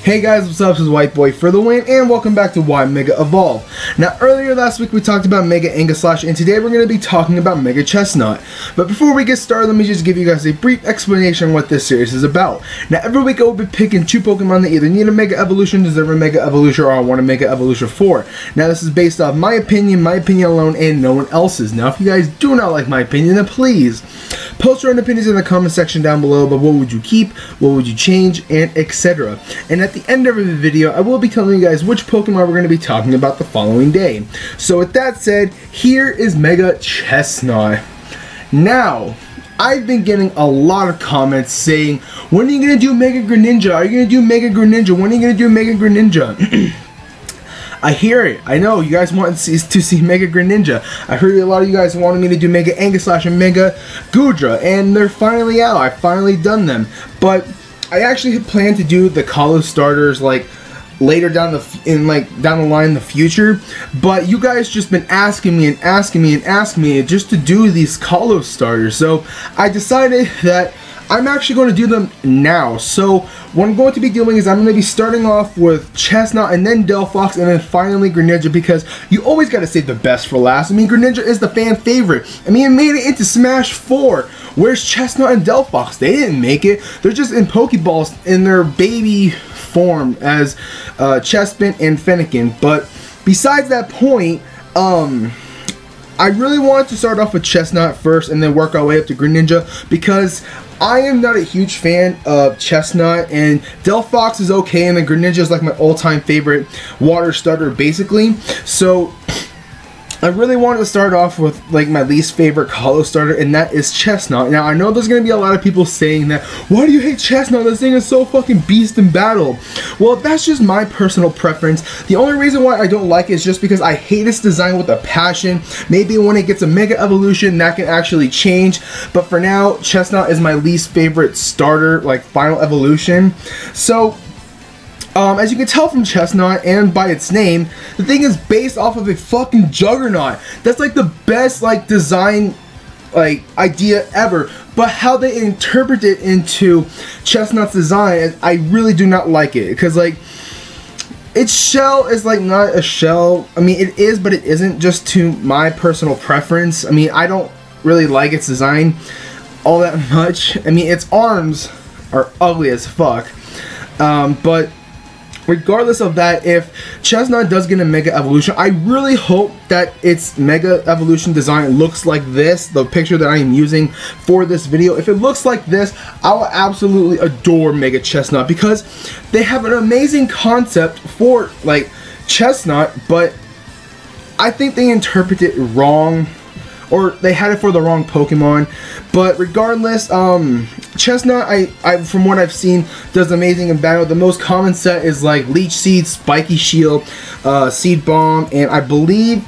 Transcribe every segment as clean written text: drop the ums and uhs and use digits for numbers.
Hey guys, what's up? This is White Boy for the win, and welcome back to Why Mega Evolve. Now, earlier last week we talked about Mega Angus, and today we're going to be talking about Mega Chesnaught. But before we get started, let me just give you guys a brief explanation on what this series is about. Now, every week I will be picking two Pokemon that either need a Mega Evolution, deserve a Mega Evolution, or I want a Mega Evolution for. Now, this is based off my opinion alone, and no one else's. Now, if you guys do not like my opinion, then please post your own opinions in the comment section down below. But what would you keep, what would you change, and etc. And at the end of the video, I will be telling you guys which Pokemon we're going to be talking about the following day. So with that said, here is Mega Chesnaught. Now, I've been getting a lot of comments saying, when are you going to do Mega Greninja? Are you going to do Mega Greninja? When are you going to do Mega Greninja? I hear it. I know you guys want to see Mega Greninja. I heard a lot of you guys wanted me to do Mega Angus and Mega Goodra, and they're finally out. I've finally done them. But I actually had planned to do the Kalos starters like later down the line in the future. But you guys just been asking me just to do these Kalos starters. So I decided that I'm actually going to do them now. So what I'm going to be doing is I'm going to be starting off with Chesnaught and then Delphox and then finally Greninja, because you always got to save the best for last. I mean, Greninja is the fan favorite. I mean, it made it into Smash 4. Where's Chesnaught and Delphox? They didn't make it. They're just in Pokeballs in their baby form as Chespin and Fennekin. But besides that point, I really wanted to start off with Chesnaught first and then work our way up to Greninja, because I am not a huge fan of Chesnaught, and Delphox is okay, and then Greninja is like my all-time favorite water starter basically. So I really wanted to start off with like my least favorite Kalos starter, and that is Chesnaught. Now I know there's going to be a lot of people saying that, why do you hate Chesnaught? This thing is so fucking beast in battle. Well, that's just my personal preference. The only reason why I don't like it is just because I hate its design with a passion. Maybe when it gets a Mega Evolution that can actually change, but for now Chesnaught is my least favorite starter, like final evolution. So as you can tell from Chesnaught and by its name, the thing is based off of a fucking Juggernaut. That's like the best like design like idea ever, but how they interpret it into Chesnaught's design, I really do not like it, because like its shell is like not a shell. I mean, it is, but it isn't, just to my personal preference. I mean, I don't really like its design all that much. I mean, its arms are ugly as fuck, but regardless of that, if Chesnaught does get a Mega Evolution, I really hope that its Mega Evolution design looks like this, the picture that I am using for this video. If it looks like this, I will absolutely adore Mega Chesnaught, because they have an amazing concept for like Chesnaught, but I think they interpreted it wrong, or they had it for the wrong Pokemon. But regardless, Chesnaught, I from what I've seen, does amazing in battle. The most common set is like Leech Seed, Spiky Shield, Seed Bomb, and I believe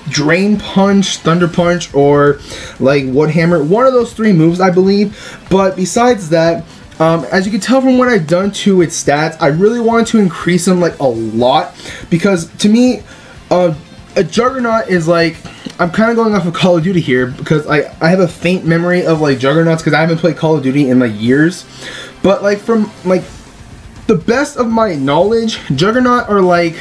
Drain Punch, Thunder Punch, or like Wood Hammer. One of those three moves, I believe. But besides that, as you can tell from what I've done to its stats, I really wanted to increase them like a lot, because to me, a Juggernaut is like, I'm kind of going off of Call of Duty here, because I have a faint memory of like Juggernauts, because I haven't played Call of Duty in like years. But like from like the best of my knowledge, Juggernaut are like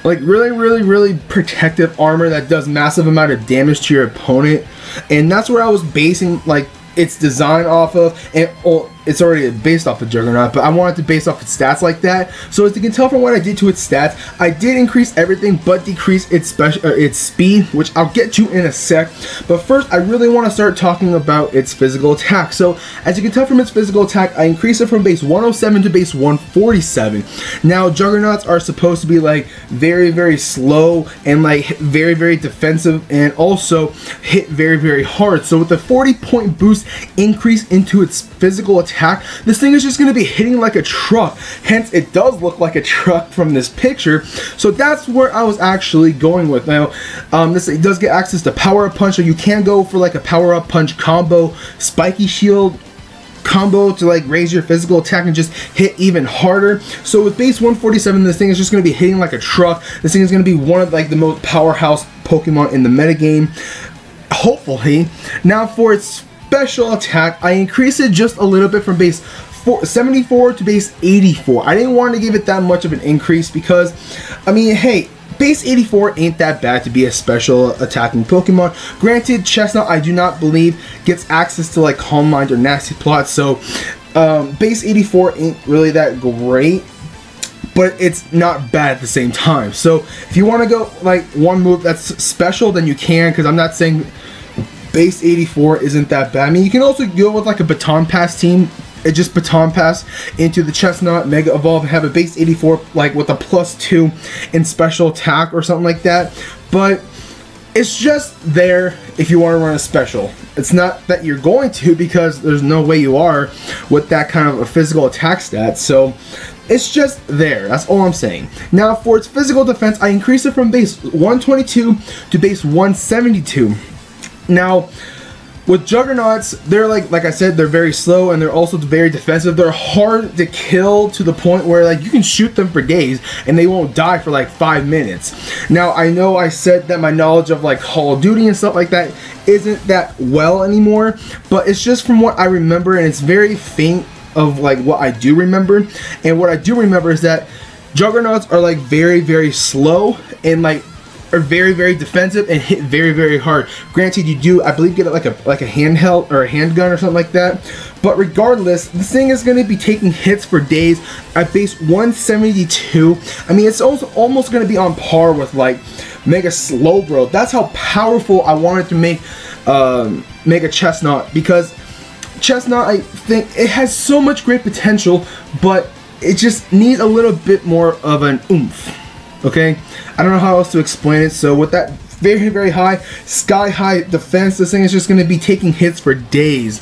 really protective armor that does massive amount of damage to your opponent, and that's where I was basing like its design off of, and well, it's already based off of Juggernaut, but I wanted to base off its stats like that. So as you can tell from what I did to its stats, I did increase everything but decrease its speed, which I'll get to in a sec. But first, I really want to start talking about its physical attack. So as you can tell from its physical attack, I increased it from base 107 to base 147. Now Juggernauts are supposed to be like very slow and like very defensive, and also hit very hard. So with the 40-point boost increase into its physical attack, this thing is just going to be hitting like a truck. Hence, it does look like a truck from this picture. So that's where I was actually going with. Now, it does get access to Power Up Punch, so you can go for like a Power Up Punch combo, Spiky Shield combo to like raise your physical attack and just hit even harder. So with base 147, this thing is just going to be hitting like a truck. This thing is going to be one of like the most powerhouse Pokemon in the metagame, hopefully. Now for its special attack, I increased it just a little bit from base 74 to base 84. I didn't want to give it that much of an increase because, I mean, hey, base 84 ain't that bad to be a special attacking Pokemon. Granted, Chesnaught, I do not believe, gets access to like Calm Mind or Nasty Plot, so base 84 ain't really that great, but it's not bad at the same time. So if you want to go like one move that's special, then you can, because I'm not saying base 84 isn't that bad. I mean, you can also go with like a Baton Pass team. It just Baton Pass into the Chesnaught, Mega Evolve, and have a base 84 like with a +2 in special attack or something like that. But it's just there if you want to run a special. It's not that you're going to, because there's no way you are with that kind of a physical attack stat. So it's just there. That's all I'm saying. Now for its physical defense, I increased it from base 122 to base 172. Now with Juggernauts, they're like I said, they're very slow, and they're also very defensive. They're hard to kill to the point where like you can shoot them for days and they won't die for like 5 minutes. Now I know I said that my knowledge of like Call of Duty and stuff like that isn't that well anymore, but it's just from what I remember, and it's very faint of like what I do remember. And what I do remember is that Juggernauts are like very slow and like are very defensive and hit very hard. Granted, you do, I believe, get it like a handheld or a handgun or something like that, but regardless, this thing is going to be taking hits for days at base 172. I mean, it's also almost going to be on par with like Mega Slowbro. That's how powerful I wanted to make Mega Chesnaught, because Chesnaught, I think it has so much great potential, but it just needs a little bit more of an oomph. Okay, I don't know how else to explain it. So with that very high, sky high defense, this thing is just going to be taking hits for days.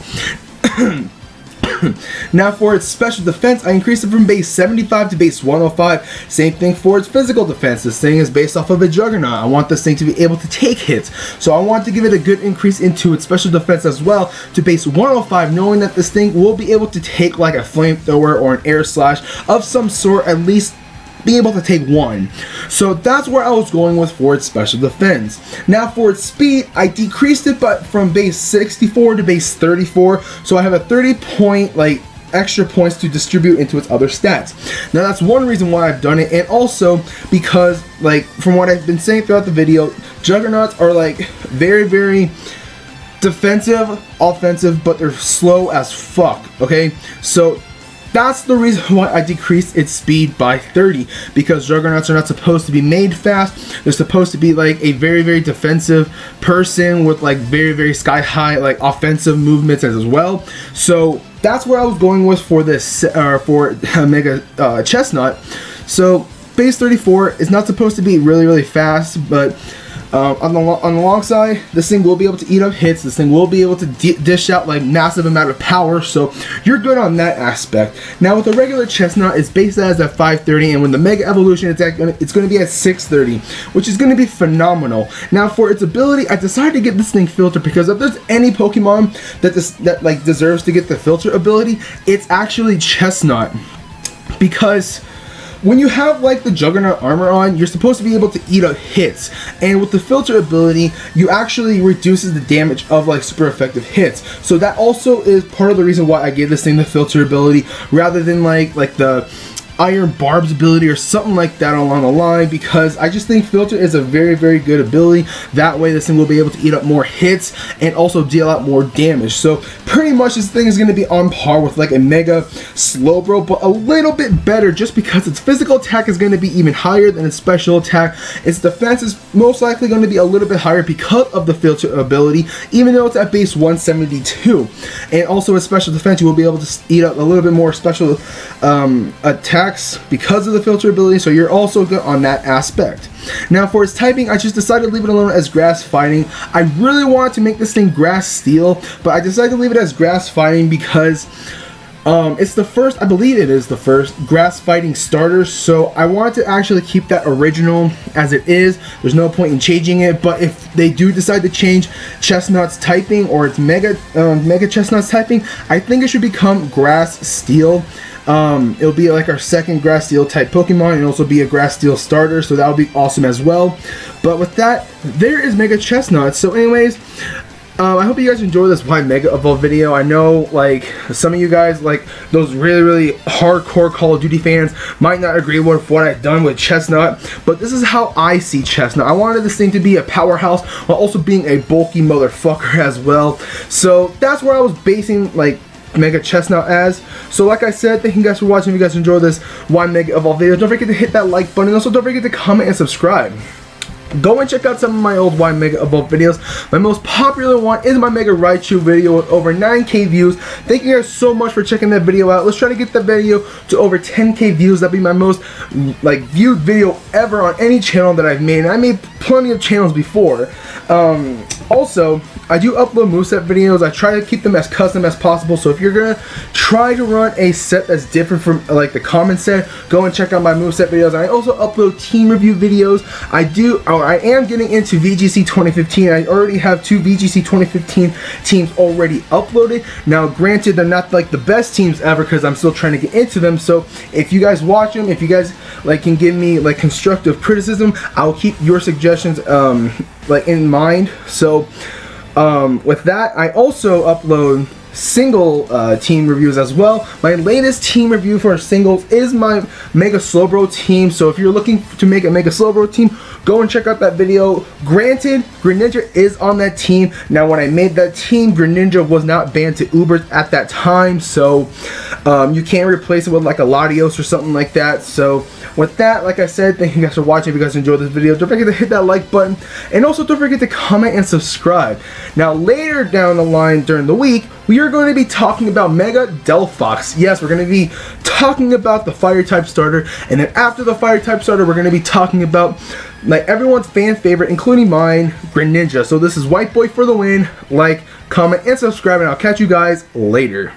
Now for its special defense, I increased it from base 75 to base 105. Same thing for its physical defense. This thing is based off of a Juggernaut. I want this thing to be able to take hits, so I want to give it a good increase into its special defense as well to base 105, knowing that this thing will be able to take like a flamethrower or an air slash of some sort, at least be able to take one. So that's where I was going with for its special defense. Now for its speed, I decreased it but from base 64 to base 34, so I have a 30 point like extra points to distribute into its other stats. Now that's one reason why I've done it, and also because like from what I've been saying throughout the video, Juggernauts are like very defensive, offensive, but they're slow as fuck. Okay, so that's the reason why I decreased its speed by 30, because Juggernauts are not supposed to be made fast. They're supposed to be like a very defensive person with like very sky high like offensive movements as well. So that's where I was going with for this for Mega Chesnaught. So base 34 is not supposed to be really fast, but on the long side, this thing will be able to eat up hits. This thing will be able to dish out like massive amount of power, so you're good on that aspect. Now with the regular Chesnaught, it's based as at 530, and when the Mega Evolution, it's going to be at 630, which is going to be phenomenal. Now for its ability, I decided to get this thing filtered, because if there's any Pokemon that like deserves to get the filter ability, it's actually Chesnaught, because when you have like the Juggernaut armor on, you're supposed to be able to eat up hits, and with the filter ability, you actually reduces the damage of like super effective hits. So that also is part of the reason why I gave this thing the filter ability rather than like the Iron Barb's ability or something like that along the line, because I just think filter is a very good ability. That way this thing will be able to eat up more hits and also deal out more damage. So pretty much this thing is going to be on par with like a Mega Slowbro, but a little bit better, just because its physical attack is going to be even higher than its special attack. Its defense is most likely going to be a little bit higher because of the filter ability, even though it's at base 172. And also its special defense, you will be able to eat up a little bit more special attack because of the filter ability, so you're also good on that aspect. Now for its typing, I just decided to leave it alone as grass fighting. I really wanted to make this thing grass steel, but I decided to leave it as grass fighting because it's the first, I believe it is the first grass fighting starter, so I wanted to actually keep that original as it is. There's no point in changing it, but if they do decide to change Chesnaught's typing or its Mega Chesnaught's typing, I think it should become grass steel. It'll be like our second grass steel type Pokemon, and also be a grass steel starter, so that would be awesome as well. But with that, there is Mega Chesnaught. So anyways, I hope you guys enjoy this Y Mega Evolve video. I know, like, some of you guys, like, those really hardcore Call of Duty fans might not agree with what I've done with Chesnaught, but this is how I see Chesnaught. I wanted this thing to be a powerhouse while also being a bulky motherfucker as well. So that's where I was basing, like, Mega Chesnaught as. So like I said, thank you guys for watching. If you guys enjoyed this Y Mega Evolve video, don't forget to hit that like button. Also, don't forget to comment and subscribe. Go and check out some of my old Y Mega Evolve videos. My most popular one is my Mega Raichu video with over 9K views. Thank you guys so much for checking that video out. Let's try to get that video to over 10K views. That'd be my most, like, viewed video ever on any channel that I've made. And I made plenty of channels before. Also, I do upload moveset videos. I try to keep them as custom as possible. So if you're gonna try to run a set that's different from, like, the common set, go and check out my moveset videos. I also upload team review videos. I am getting into VGC 2015. I already have 2 VGC 2015 teams already uploaded. Now, granted, they're not like the best teams ever because I'm still trying to get into them. So if you guys watch them, if you guys like can give me like constructive criticism, I'll keep your suggestions like in mind. So with that, I also upload single team reviews as well. My latest team review for singles is my Mega Slowbro team. So if you're looking to make a Mega Slowbro team, go and check out that video. Granted, Greninja is on that team. Now, when I made that team, Greninja was not banned to Ubers at that time, so you can't replace it with like a Latios or something like that. So with that, like I said, thank you guys for watching. If you guys enjoyed this video, don't forget to hit that like button, and also don't forget to comment and subscribe. Now, later down the line during the week, we are going to be talking about Mega Delphox. Yes, we're going to be talking about the fire type starter, and then after the fire type starter, we're going to be talking about like everyone's fan favorite, including mine, Greninja. So this is White Boy for the win. Like, comment, and subscribe, and I'll catch you guys later.